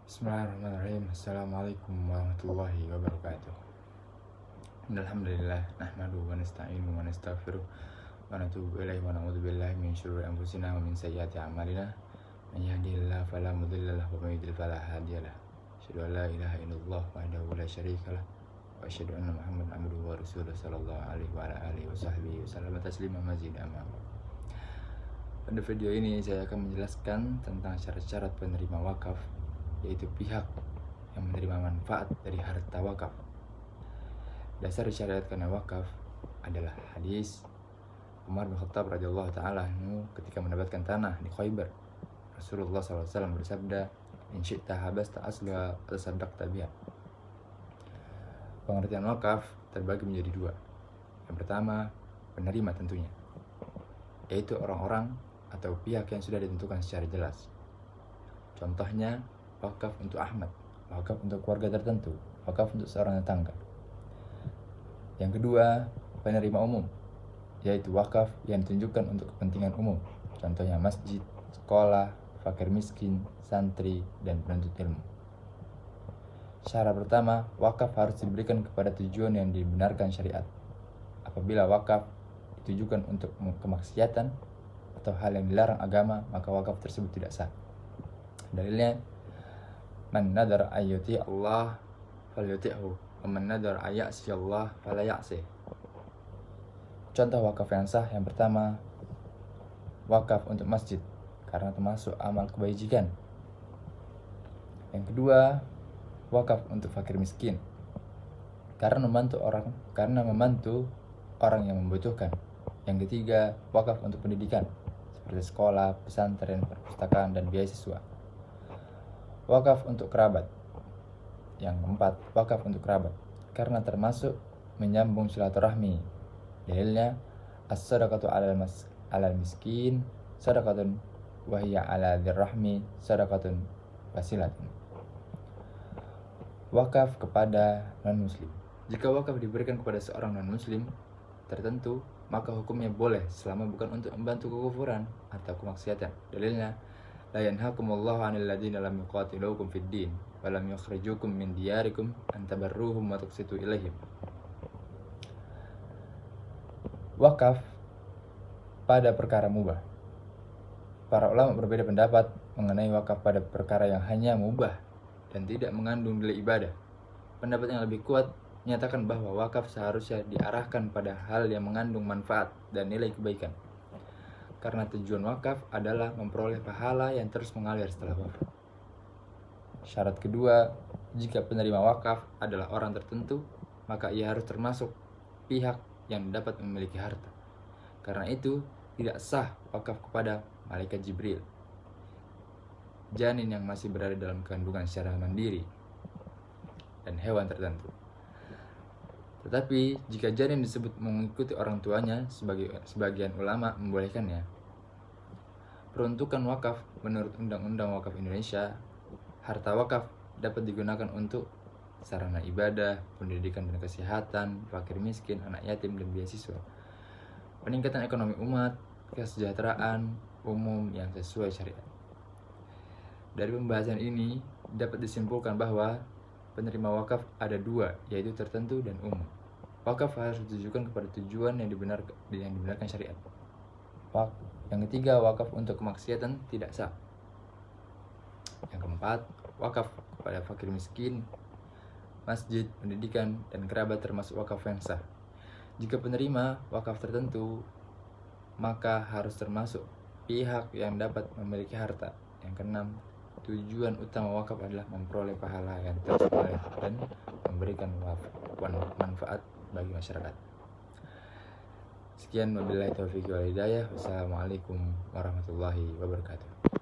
Bismillahirrahmanirrahim. Assalamualaikum warahmatullahi wabarakatuh. Alhamdulillah nahmaduhu wa nasta'inuhu wa nastaghfiruh wa natubu ilaihi wa na'udzu billahi min syururi anfusina wa min sayyiati a'malina. Man yahdihillahu fala mudilla lahu wa man yudlil fala hadiyalah. Asyhadu an la ilaha illallah wahdahu la syarikalah wa asyhadu anna Muhammadan abduhu wa rasuluh sallallahu alaihi wa ala alihi wa sahbihi wasallam tasliman mazidan amma ba'd. Pada video ini saya akan menjelaskan tentang syarat-syarat penerima wakaf, yaitu pihak yang menerima manfaat dari harta wakaf. Dasar disyariatkan wakaf adalah hadis Umar bin Khattab radhiyallahu taala anhu ketika mendapatkan tanah di Khaybar. Rasulullah SAW bersabda, "In syi'ta habasta asla tasaddaqta biha." Pengertian wakaf terbagi menjadi dua. Yang pertama, penerima tentunya, yaitu orang-orang atau pihak yang sudah ditentukan secara jelas. Contohnya, wakaf untuk Ahmad, wakaf untuk keluarga tertentu, wakaf untuk seorang tetangga. Yang kedua, penerima umum, yaitu wakaf yang ditunjukkan untuk kepentingan umum. Contohnya masjid, sekolah, fakir miskin, santri, dan penuntut ilmu. Syarat pertama, wakaf harus diberikan kepada tujuan yang dibenarkan syariat. Apabila wakaf ditujukan untuk kemaksiatan atau hal yang dilarang agama, maka wakaf tersebut tidak sah. Dalilnya, man nadar ayyuti Allah falyuti'hu wa man nadar ayyasi Allah fala ya'sih. Contoh wakaf yang sah yang pertama, wakaf untuk masjid karena termasuk amal kebajikan. Yang kedua, wakaf untuk fakir miskin karena membantu orang yang membutuhkan. Yang ketiga, wakaf untuk pendidikan seperti sekolah, pesantren, perpustakaan, dan beasiswa. Wakaf untuk kerabat. Yang keempat, wakaf untuk kerabat karena termasuk menyambung silaturahmi. Dalilnya, as-sadaqatu 'alal miskin sadaqatun wa hiya 'ala dzirrahmi sadaqatun wasilatun. Wakaf kepada non-muslim. Jika wakaf diberikan kepada seorang non-muslim tertentu, maka hukumnya boleh selama bukan untuk membantu kekufuran atau kemaksiatan. Dalilnya, la yanhakumullahu 'anil ladzina lam yuqatilukum fid din wa lam yukhrijukum min diyarikum an tabarruhum wa tuqsitu ilaihim. Wakaf pada perkara mubah. Para ulama berbeda pendapat mengenai wakaf pada perkara yang hanya mubah dan tidak mengandung nilai ibadah. Pendapat yang lebih kuat menyatakan bahwa wakaf seharusnya diarahkan pada hal yang mengandung manfaat dan nilai kebaikan, karena tujuan wakaf adalah memperoleh pahala yang terus mengalir setelah wafat. Syarat kedua, jika penerima wakaf adalah orang tertentu, maka ia harus termasuk pihak yang dapat memiliki harta. Karena itu, tidak sah wakaf kepada malaikat Jibril, janin yang masih berada dalam kandungan secara mandiri, dan hewan tertentu. Tetapi jika janin disebut mengikuti orang tuanya, sebagian ulama membolehkannya. Peruntukan wakaf menurut Undang-Undang Wakaf Indonesia, harta wakaf dapat digunakan untuk sarana ibadah, pendidikan dan kesehatan, fakir miskin, anak yatim, dan beasiswa, peningkatan ekonomi umat, kesejahteraan umum yang sesuai syariat. Dari pembahasan ini dapat disimpulkan bahwa penerima wakaf ada dua, yaitu tertentu dan umum. Wakaf harus ditujukan kepada tujuan yang dibenarkan syariat. Yang ketiga, wakaf untuk kemaksiatan tidak sah. Yang keempat, wakaf kepada fakir miskin, masjid, pendidikan, dan kerabat termasuk wakaf yang sah. Jika penerima wakaf tertentu, maka harus termasuk pihak yang dapat memiliki harta. Yang keenam, tujuan utama wakaf adalah memperoleh pahala yang terus mengalir dan memberikan manfaat bagi masyarakat. Sekian, wabillahi taufiq wal hidayah. Wassalamualaikum warahmatullahi wabarakatuh.